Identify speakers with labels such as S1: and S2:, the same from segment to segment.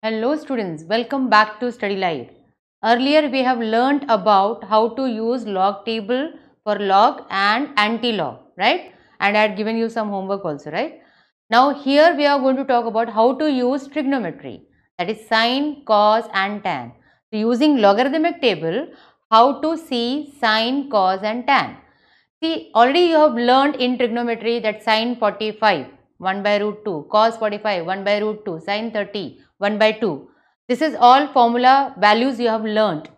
S1: Hello students, welcome back to Study Live. Earlier we have learnt about how to use log table for log and anti-log, right? And I had given you some homework also, right? Now here we are going to talk about how to use trigonometry, that is sine, cos and tan. So using logarithmic table, how to see sine, cos and tan. See, already you have learned in trigonometry that sine 45, 1 by root 2, cos 45, 1 by root 2, sine 30, 1 by 2. This is all formula values you have learned.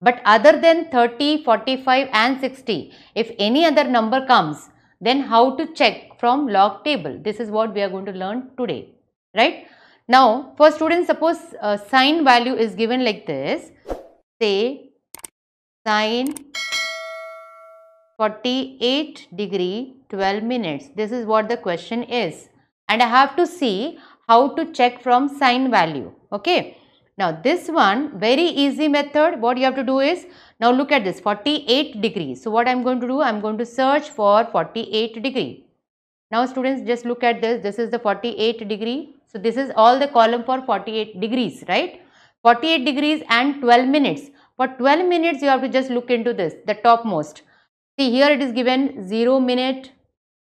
S1: But other than 30, 45 and 60, if any other number comes, then how to check from log table. This is what we are going to learn today, right? Now, for students, suppose sine value is given like this, say sine 48 degree 12 minutes. This is what the question is, and I have to see how to check from sine value. Okay. Now this one very easy method. What you have to do is, now look at this 48 degrees. So what I am going to do, I am going to search for 48 degree. Now students, just look at this. This is the 48 degree. So this is all the column for 48 degrees, right? 48 degrees and 12 minutes. For 12 minutes you have to just look into this, the topmost. See, here it is given 0 minute,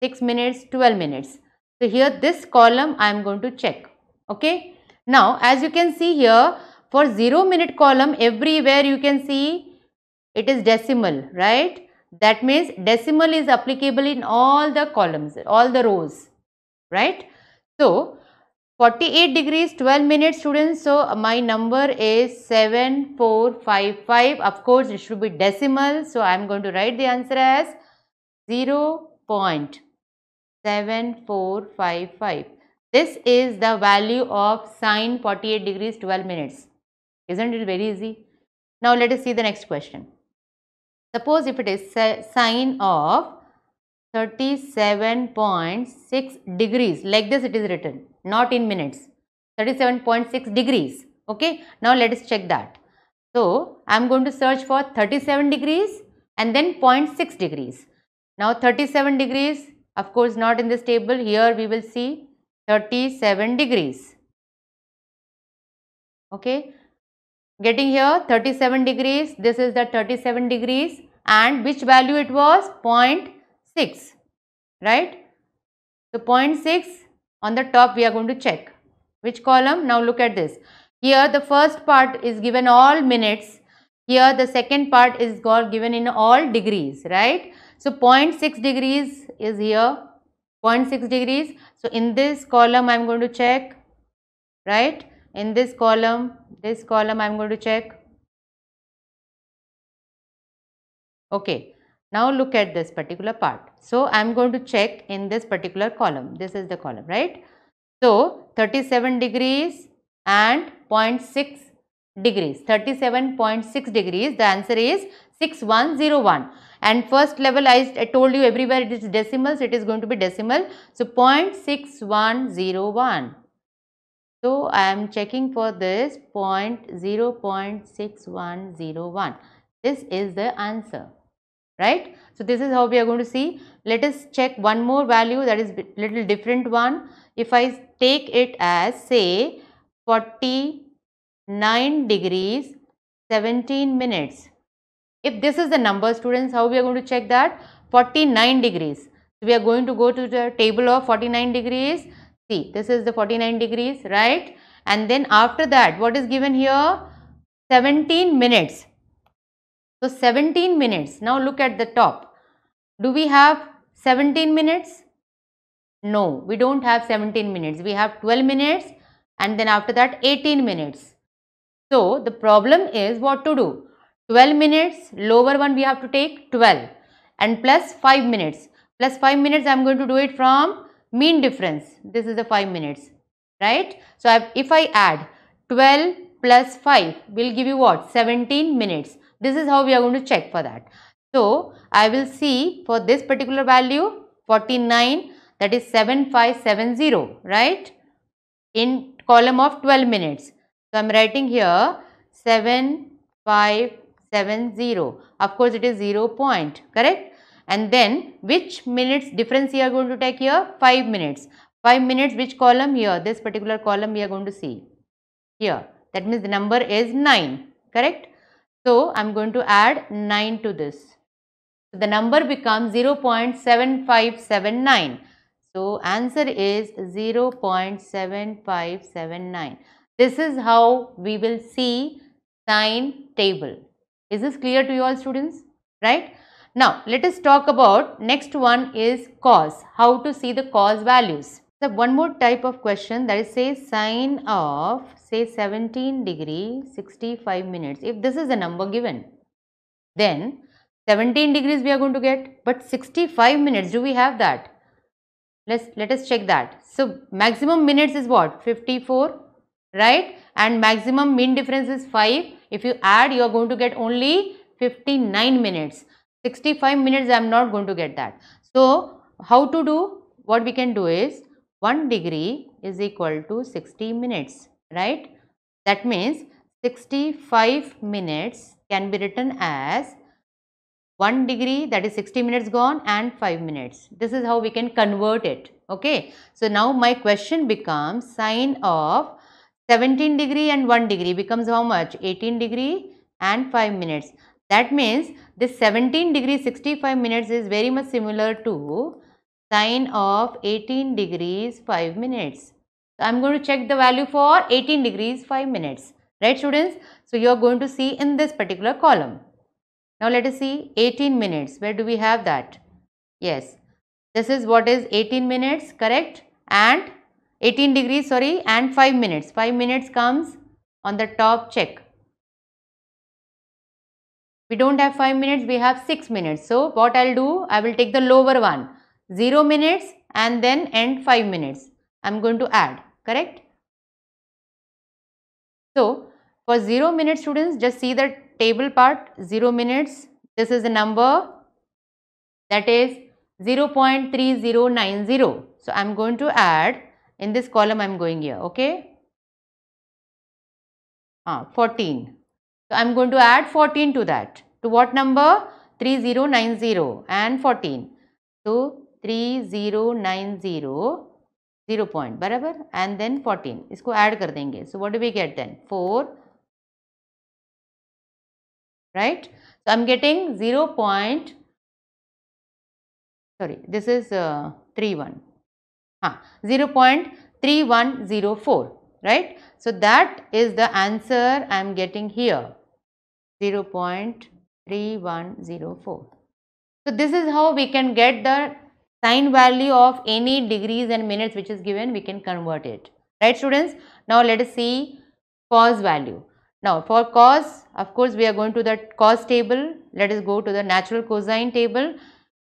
S1: 6 minutes, 12 minutes. So here this column I am going to check. Okay. Now as you can see here, for 0 minute column everywhere you can see it is decimal, right? That means decimal is applicable in all the columns, all the rows, right? So 48 degrees 12 minutes students, so my number is 7455. Of course it should be decimal, so I am going to write the answer as 0.7455. This is the value of sine 48 degrees 12 minutes. Isn't it very easy? Now let us see the next question. Suppose if it is sine of 37.6 degrees, like this it is written, not in minutes, 37.6 degrees. Okay, now let us check that. So I am going to search for 37 degrees and then 0.6 degrees. Now 37 degrees, of course not in this table. Here we will see 37 degrees. Okay, getting here 37 degrees, this is the 37 degrees, and which value it was? 0.6, right? So 0.6 on the top we are going to check. Which column? Now look at this. Here the first part is given all minutes. Here the second part is given in all degrees, right? So 0.6 degrees is here, 0.6 degrees. So in this column I am going to check, right? In this column I am going to check. Okay. Now look at this particular part. So I am going to check in this particular column. This is the column, right? So 37 degrees and 0.6 degrees. 37.6 degrees. The answer is 6101. And first level I told you everywhere it is decimals. It is going to be decimal. So 0.6101. So I am checking for this 0.6101. This is the answer, right? So this is how we are going to see. Let us check one more value, that is little different one. If I take it as say 49 degrees 17 minutes. If this is the number students, how we are going to check that? 49 degrees. So we are going to go to the table of 49 degrees. See, this is the 49 degrees, right? And then after that, what is given here? 17 minutes. So 17 minutes. Now look at the top. Do we have 17 minutes? No, we don't have 17 minutes. We have 12 minutes and then after that 18 minutes. So the problem is what to do? 12 minutes, lower one we have to take 12 and plus 5 minutes. Plus 5 minutes I am going to do it from mean difference. This is the 5 minutes, right? So if I add 12 plus 5 will give you what? 17 minutes. This is how we are going to check for that. So I will see for this particular value 49, that is 7570, right? In column of 12 minutes. So I am writing here 7570. Of course it is 0 point, correct? And then which minutes difference you are going to take here? 5 minutes. 5 minutes, which column? Here, this particular column we are going to see. here. That means the number is 9, correct? So I am going to add 9 to this. So the number becomes 0.7579. So answer is 0.7579. This is how we will see sine table. Is this clear to you all, students? Right? Now let us talk about next one is cos. How to see the cos values. So one more type of question, that is say sine of say 17 degree 65 minutes. If this is a number given, then 17 degrees we are going to get, but 65 minutes, do we have that? Let us check that. So maximum minutes is what? 54, right? And maximum mean difference is 5. If you add, you are going to get only 59 minutes. 65 minutes I am not going to get that. So how to do? What we can do is 1 degree is equal to 60 minutes, right? That means 65 minutes can be written as 1 degree, that is 60 minutes gone, and 5 minutes. This is how we can convert it. Okay. So now my question becomes sine of 17 degree and 1 degree becomes how much? 18 degree and 5 minutes. That means this 17 degree 65 minutes is very much similar to sine of 18 degrees 5 minutes. So I am going to check the value for 18 degrees 5 minutes. Right, students? So you are going to see in this particular column. Now let us see 18 minutes. Where do we have that? Yes, this is what is 18 minutes, correct? And 18 degrees, sorry, and 5 minutes. 5 minutes comes on the top, check. We don't have 5 minutes, we have 6 minutes. So what I'll do, I will take the lower one, 0 minutes and then end 5 minutes. I'm going to add, correct? So for 0 minutes, students, just see the table part, 0 minutes, this is the number, that is 0.3090. So I am going to add, in this column I am going here, okay, 14. So I am going to add 14 to that. To what number? 3090 and 14. So 3090, 0 point, बराबर, and then 14. इसको add कर देंगे. So what do we get then? 4. Right? So I am getting 0. Sorry, this is 31. 0.3104, right? So that is the answer I am getting here, 0.3104. So this is how we can get the sine value of any degrees and minutes which is given, we can convert it. Right, students? Now let us see cos value. Now for cos, of course, we are going to the cos table. Let us go to the natural cosine table.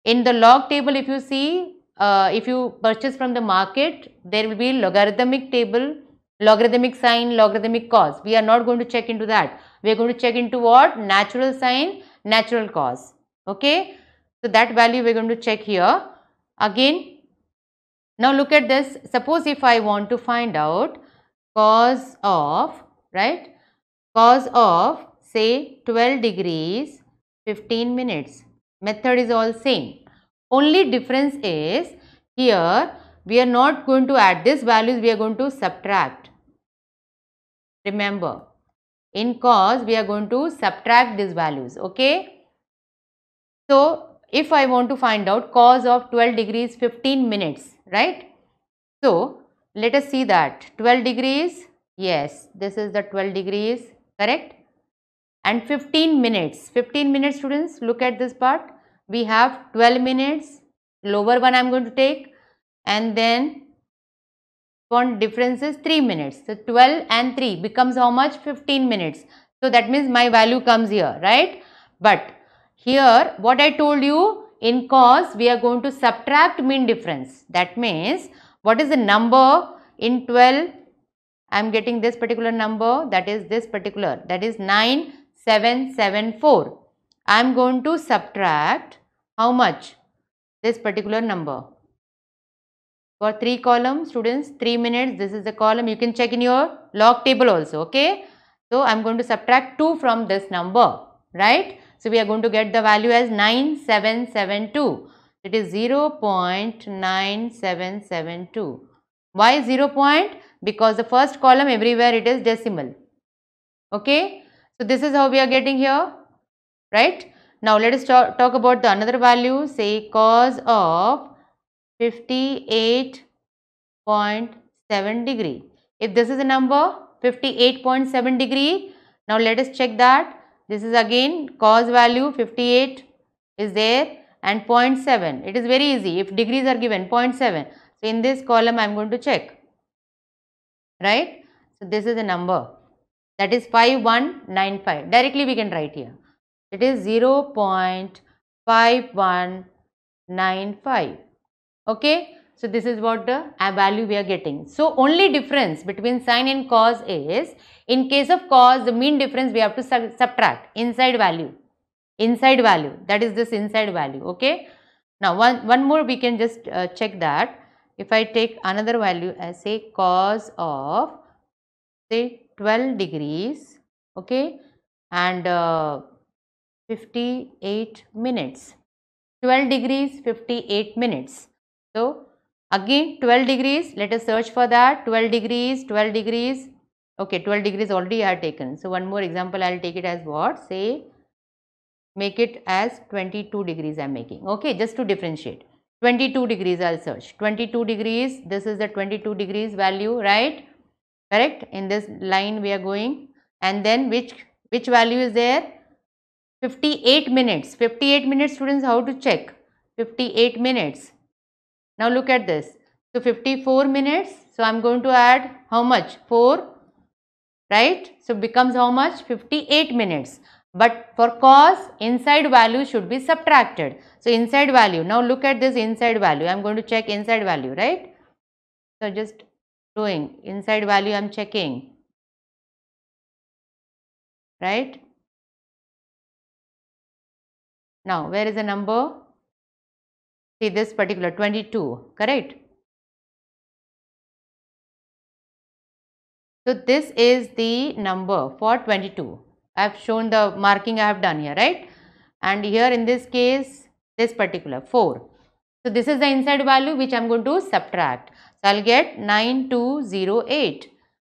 S1: In the log table, if you see, if you purchase from the market, there will be logarithmic table, logarithmic sine, logarithmic cos. We are not going to check into that. We are going to check into what? Natural sine, natural cos. Okay. So that value we are going to check here. Again, now look at this. Suppose if I want to find out cos of, right, cos of say 12 degrees 15 minutes. Method is all same. Only difference is here we are not going to add this values, we are going to subtract. Remember, in cos we are going to subtract these values. Okay. So if I want to find out cos of 12 degrees 15 minutes, right? So let us see that 12 degrees, yes, this is the 12 degrees, correct? And 15 minutes, students, look at this part. We have 12 minutes, lower one I am going to take, and then one difference is 3 minutes. So 12 and 3 becomes how much? 15 minutes. So that means my value comes here, right? But here what I told you, in cos we are going to subtract mean difference. That means what is the number in 12? I am getting this particular number, that is this particular, that is 9774. I am going to subtract how much? This particular number. For 3 columns, students, 3 minutes, this is the column, you can check in your log table also, okay. So I am going to subtract 2 from this number, right. So we are going to get the value as 9772. It is 0.9772. Why 0.? because the first column everywhere it is decimal. Okay, so this is how we are getting here, right? Now let us talk about the another value, say cos of 58.7 degree. If this is a number 58.7 degree, now let us check that. This is again cos value 58 is there and 0.7. It is very easy if degrees are given 0.7. So in this column I am going to check, right? So this is a number that is 5195. Directly we can write here. It is 0.5195. Okay. So this is what the value we are getting. So only difference between sine and cos is, in case of cos, the mean difference we have to subtract inside value. Inside value, that is this inside value. Okay. Now one more we can just check that. If I take another value as say cos of say 12 degrees, okay, and 58 minutes. 12 degrees 58 minutes. So again 12 degrees, let us search for that. 12 degrees, 12 degrees. Okay, 12 degrees already I have taken. So one more example, I will take it as what? Say make it as 22 degrees I am making. Okay, just to differentiate. 22 degrees I will search. 22 degrees, this is the 22 degrees value, right? Correct? In this line we are going. And then which value is there? 58 minutes. 58 minutes, students, how to check? 58 minutes. Now look at this. So 54 minutes. So I am going to add how much? 4. Right? So becomes how much? 58 minutes. But for cos, inside value should be subtracted. So inside value. Now look at this inside value. I am going to check inside value, right? So just doing inside value I am checking. Right? Now where is the number? See this particular 22, correct? So this is the number for 22. I have shown the marking I have done here, right? And here in this case, this particular 4. So this is the inside value which I am going to subtract. So I will get 9208.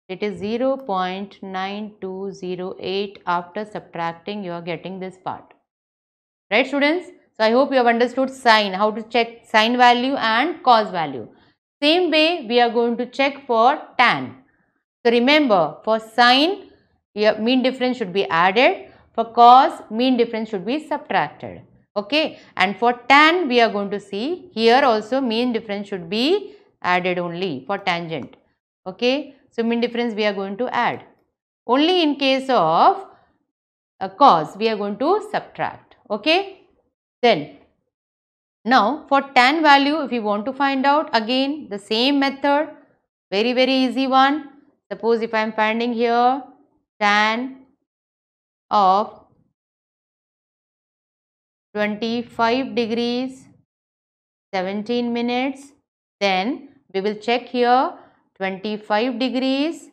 S1: It is 0.9208. After subtracting, you are getting this part. Right, students? So I hope you have understood sine, how to check sine value and cos value. Same way we are going to check for tan. So remember, for sine, your mean difference should be added. For cos, mean difference should be subtracted. Okay. And for tan, we are going to see here also mean difference should be added only for tangent. Okay. So mean difference we are going to add. Only in case of cos, we are going to subtract. Okay. Then, now for tan value, if you want to find out, again the same method, very easy one. Suppose if I am finding here tan of 25 degrees 17 minutes, then we will check here 25 degrees,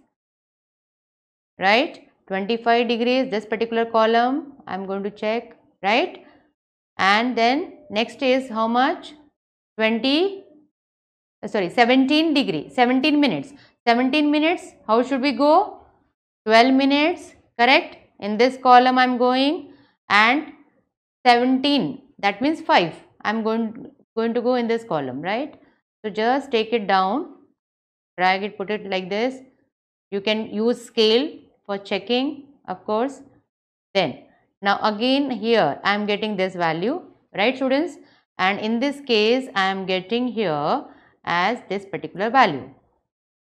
S1: right? 25 degrees, this particular column I am going to check, right? And then next is how much? 17 degree, 17 minutes. 17 minutes, how should we go? 12 minutes, correct? In this column I am going, and 17, that means 5. I am going to go in this column, right? So just take it down, drag it, put it like this. You can use scale for checking, of course. Then, now again here I am getting this value, right, students? And in this case I am getting here as this particular value.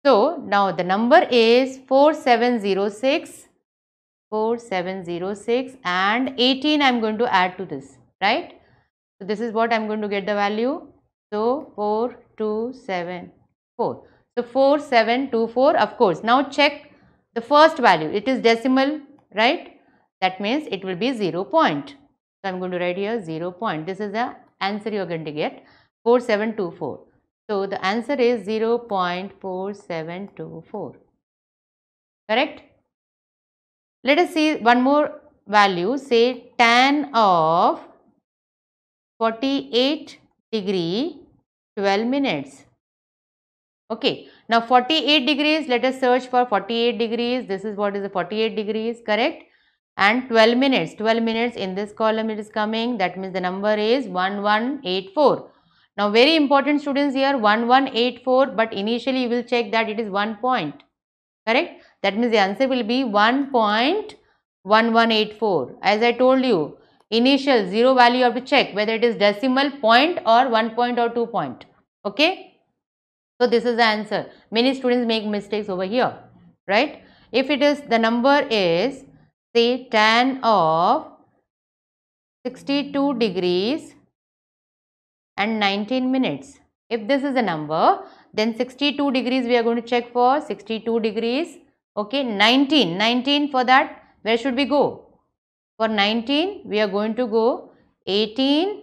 S1: So now the number is 4706, and 18 I am going to add to this, right? So this is what I am going to get the value. So 4274. So 4724, of course. Now check the first value. It is decimal, right? That means it will be 0 point. So I am going to write here 0 point. This is the answer you are going to get, 4724. So the answer is 0.4724. Correct? Let us see one more value. Say tan of 48 degree 12 minutes. Okay. Now 48 degrees, let us search for 48 degrees. This is what is the 48 degrees, correct? And 12 minutes, 12 minutes in this column it is coming. That means the number is 1184. Now very important students here, 1184, but initially you will check that it is 1 point, correct? That means the answer will be 1.1184. As I told you, initial zero value you have to check whether it is decimal point or 1 point or 2 point, okay? So this is the answer. Many students make mistakes over here, right? If it is, the number is say tan of 62 degrees and 19 minutes. If this is the number, then 62 degrees we are going to check for 62 degrees. Okay, 19 for that, where should we go? For 19 we are going to go 18,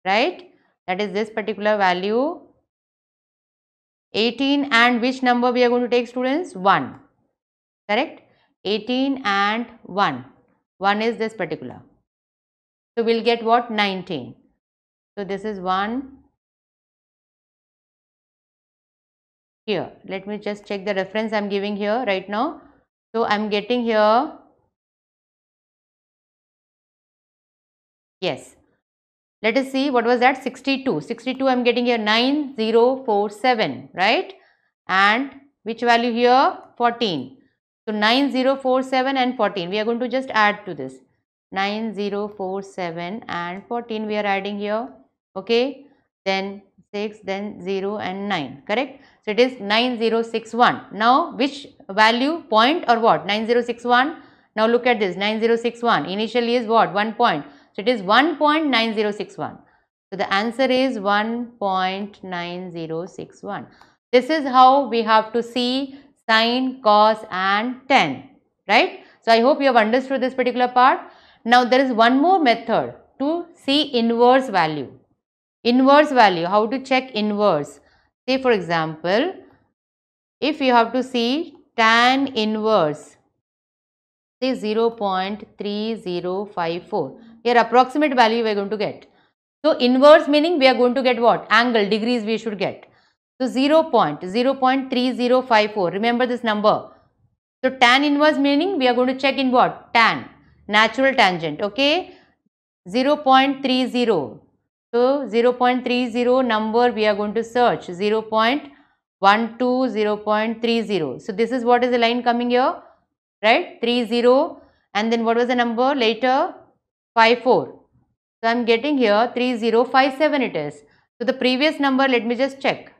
S1: right? That is this particular value 18, and which number we are going to take, students? 1, correct? 18 and 1 is this particular, so we'll get what? 19. So this is 1 here. Let me just check the reference I am giving here right now. So I am getting here, yes, let us see what was that, 62 I am getting here 9047, right? And which value here? 14. So 9047 and 14, we are going to just add to this. 9047 and 14 we are adding here, okay? Then 6, then 0 and 9, correct? So it is 9061. Now which value, point or what? 9061. Now look at this, 9061 initially is what? 1 point. So it is 1.9061. So the answer is 1.9061. This is how we have to see sine, cos and tan, right? So I hope you have understood this particular part. Now there is one more method to see inverse value. Inverse value, how to check inverse? Say for example, if you have to see tan inverse, say 0.3054, here approximate value we are going to get. So inverse meaning we are going to get what? Angle, degrees we should get. So 0.3054, remember this number. So tan inverse meaning we are going to check in what? Tan, natural tangent, okay? 0.30. So 0.30 number we are going to search, 0.12, 0.30. So this is what is the line coming here, right? 30, and then what was the number later? 54. So I am getting here 3057 it is. So the previous number, let me just check,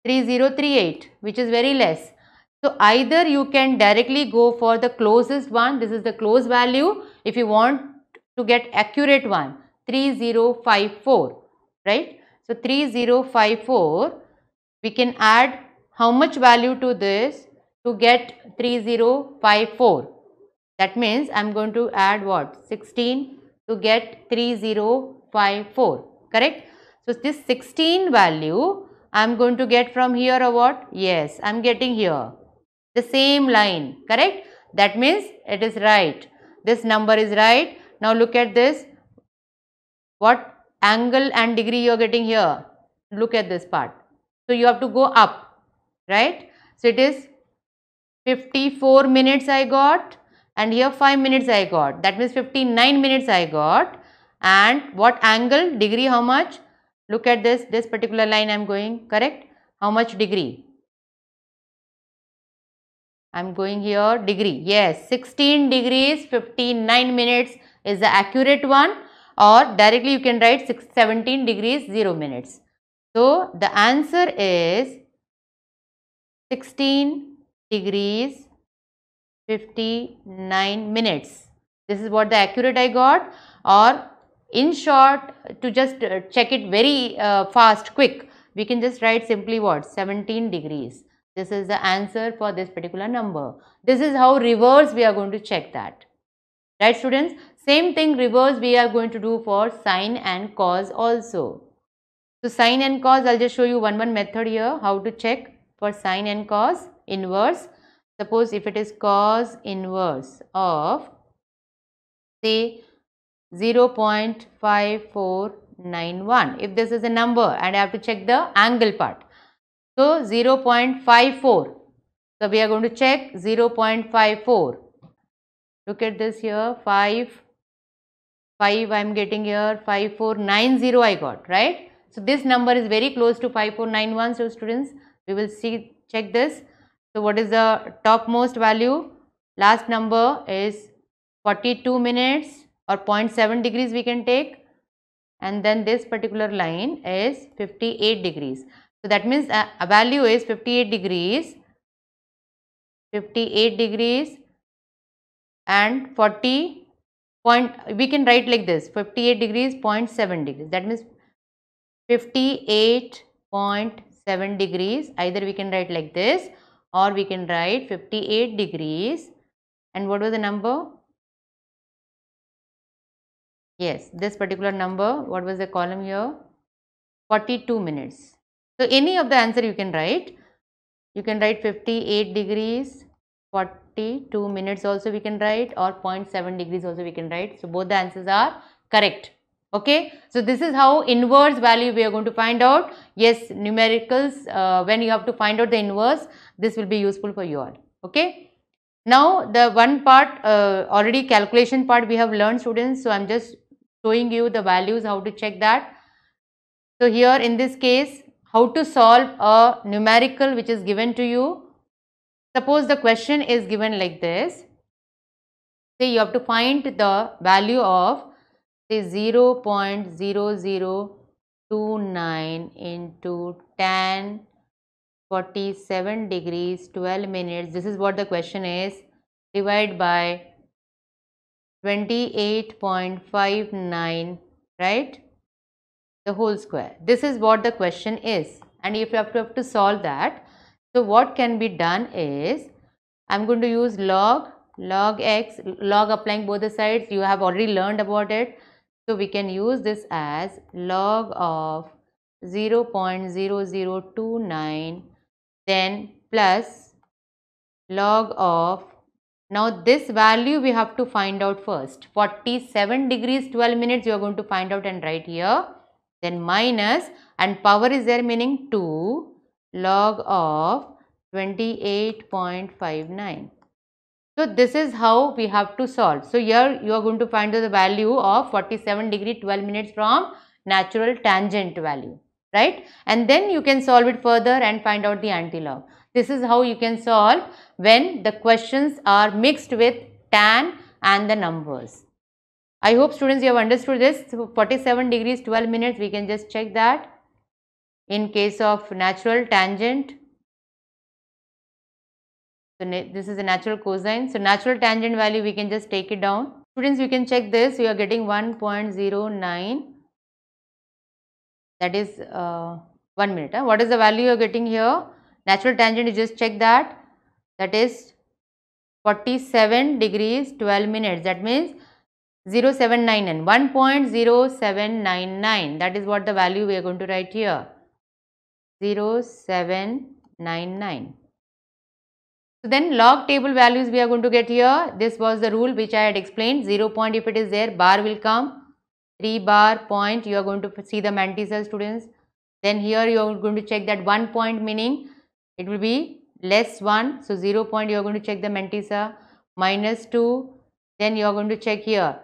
S1: 3038, which is very less. So either you can directly go for the closest one, this is the close value, if you want to get accurate one, 3054, right? So 3054, we can add how much value to this to get 3054? That means I am going to add what? 16 to get 3054, correct? So this 16 value I am going to get from here or what? Yes, I am getting here the same line, correct? That means it is right. This number is right. Now look at this. What angle and degree you are getting here? Look at this part. So you have to go up, right? So it is 54 minutes I got, and here 5 minutes I got. That means 59 minutes I got. And what angle, degree, how much? Look at this particular line I am going, correct? How much degree? I am going here, degree. Yes, 16 degrees, 59 minutes is the accurate one, or directly you can write 17 degrees, 0 minutes. So the answer is 16 degrees, 59 minutes. This is what the accurate I got, or in short, to just check it very fast, quick, we can just write simply what? 17 degrees. This is the answer for this particular number. This is how reverse we are going to check that. Right, students? Same thing reverse we are going to do for sine and cos also. So sine and cos, I'll just show you one method here, how to check for sine and cos inverse. Suppose if it is cos inverse of say 0.5491, if this is a number and I have to check the angle part. So 0.54. So we are going to check 0.54. Look at this here, 5 I am getting here 5490 I got, right? So this number is very close to 5491. So students, we will check this. So what is the topmost value? Last number is 42 minutes or 0.7 degrees we can take, and then this particular line is 58 degrees. So that means a value is 58 degrees and 40 point, we can write like this, 58 degrees 0.7 degrees, that means 58.7 degrees. Either we can write like this or we can write 58 degrees and what was the number? Yes, this particular number, what was the column here? 42 minutes. So any of the answer you can write. You can write 58 degrees, 42 minutes also we can write, or 0.7 degrees also we can write. So both the answers are correct. Okay. So this is how inverse value we are going to find out. Yes, numericals, when you have to find out the inverse, this will be useful for you all. Okay. Now the one part, already calculation part we have learned, students. So I am just showing you the values, how to check that. So here in this case, how to solve a numerical which is given to you. Suppose the question is given like this. Say you have to find the value of say 0.0029 into tan 47 degrees 12 minutes. This is what the question is. Divide by 28.59, right? The whole square. This is what the question is, and if you have to solve that, so what can be done is, I am going to use log x, log applying both the sides. You have already learned about it. So we can use this as log of 0.0029, then plus log of, now this value we have to find out first, 47 degrees 12 minutes you are going to find out and write here, then minus, and power is there meaning 2 log of 28.59. So this is how we have to solve. So here you are going to find the value of 47 degree 12 minutes from natural tangent value, right? And then you can solve it further and find out the antilog. This is how you can solve when the questions are mixed with tan and the numbers. I hope students you have understood this. So 47 degrees 12 minutes we can just check that in case of natural tangent. So this is a natural cosine. So natural tangent value we can just take it down. Students, you can check this. You are getting 1.09. That is 1 minute. What is the value you are getting here? Natural tangent, you just check that. That is 47 degrees 12 minutes. That means 0799. 1.0799. That is what the value we are going to write here. 0799. So then log table values we are going to get here. This was the rule which I had explained. 0 point if it is there, bar will come. 3 bar point you are going to see the mantissa, students. Then here you are going to check that 1 point meaning it will be less 1. So 0 point you are going to check the mantissa. Minus 2. Then you are going to check here.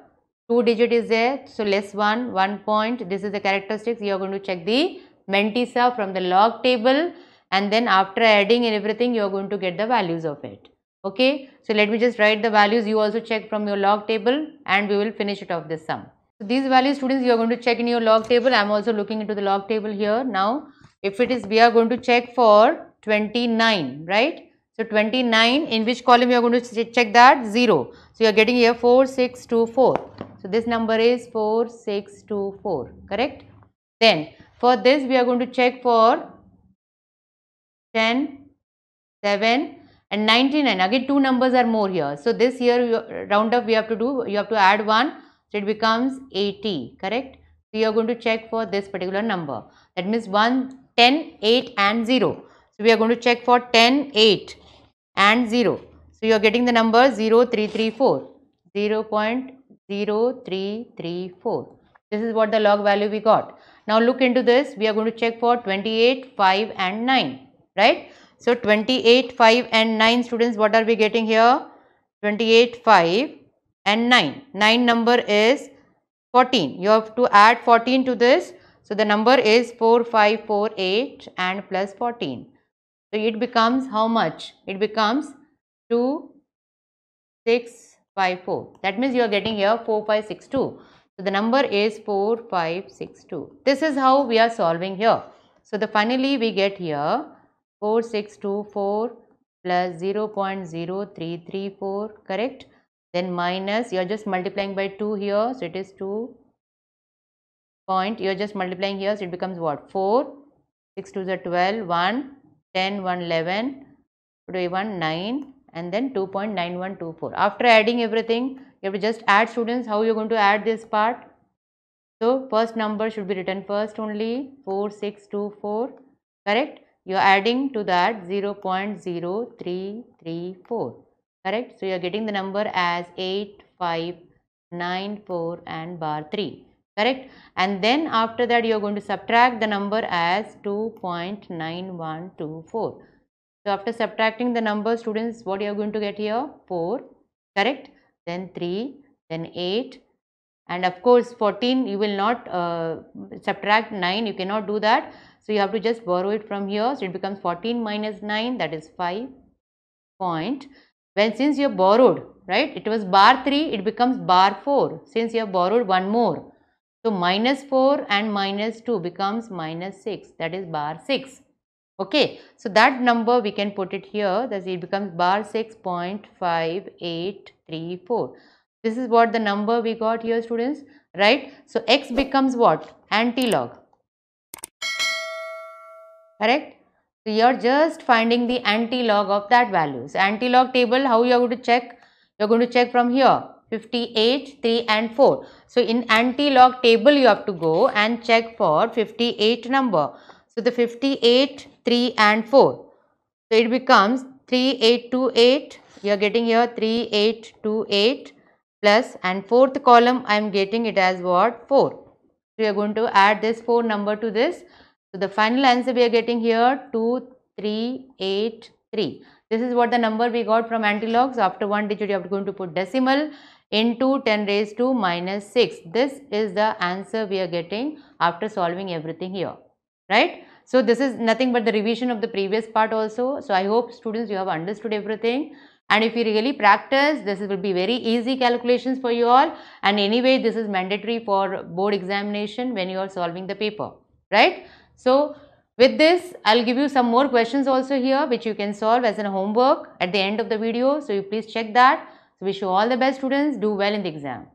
S1: 2 digit is there. So less 1. 1 point. This is the characteristics. You are going to check the mantissa from the log table. And then after adding and everything, you are going to get the values of it. Okay. So let me just write the values. You also check from your log table and we will finish it off this sum. So these values, students, you are going to check in your log table. I am also looking into the log table here. Now, if it is, we are going to check for 29, right? So 29, in which column you are going to check that? 0. So you are getting here 4624. So this number is 4624, correct? Then for this, we are going to check for 10, 7 and 99. Again 2 numbers are more here. So this here round up we have to do, you have to add 1. So it becomes 80, correct? So you are going to check for this particular number. That means 1, 10, 8 and 0. So we are going to check for 10, 8 and 0. So you are getting the number 0334. 0.0334. This is what the log value we got. Now look into this. We are going to check for 28, 5 and 9. right? So 28, 5 and 9 students, what are we getting here? 28, 5 and 9. 9 number is 14. You have to add 14 to this. So the number is 4, 5, 4, 8 and plus 14. So it becomes how much? It becomes 2, 6, 5, 4. That means you are getting here 4, 5, 6, 2. So the number is 4, 5, 6, 2. This is how we are solving here. So the finally we get here 4, 6, 2, 4 plus 0.0334, correct? Then minus, you are just multiplying by 2 here. So it is 2 point, you are just multiplying here. So it becomes what? 4, 6 2 is 12, 1, 10, 1, 11, 1, 9 and then 2.9124. After adding everything, you have to just add students. How you are going to add this part? So first number should be written first only, 4624, correct? You are adding to that 0.0334, correct? So you are getting the number as 8594 and bar 3, correct? And then after that you are going to subtract the number as 2.9124. So after subtracting the number, students, what you are going to get here? 4, correct? Then 3, then 8 and of course 14 you will not subtract 9, you cannot do that. So you have to just borrow it from here. So it becomes 14 minus 9, that is 5 point. When since you have borrowed, right, it was bar 3, it becomes bar 4 since you have borrowed one more. So minus 4 and minus 2 becomes minus 6, that is bar 6. Okay, so that number we can put it here, that it becomes bar 6.5834. This is what the number we got here, students, right? So x becomes what? Antilog, correct? So you are just finding the antilog of that value. So antilog table, how you are going to check? You are going to check from here, 58, 3 and 4. So in antilog table you have to go and check for 58 number. So the 58, 3 and 4. So it becomes 3828. You are getting here 3828 plus, and fourth column I am getting it as what? 4. So you are going to add this 4 number to this. So the final answer we are getting here 2383. This is what the number we got from antilogs. After one digit you are going to put decimal into 10 raised to minus 6. This is the answer we are getting after solving everything here, right? So this is nothing but the revision of the previous part also. So I hope students you have understood everything, and if you really practice, this will be very easy calculations for you all, and anyway this is mandatory for board examination when you are solving the paper, right? So with this I will give you some more questions also here which you can solve as a homework at the end of the video. So you please check that. So wish you all the best students, do well in the exam.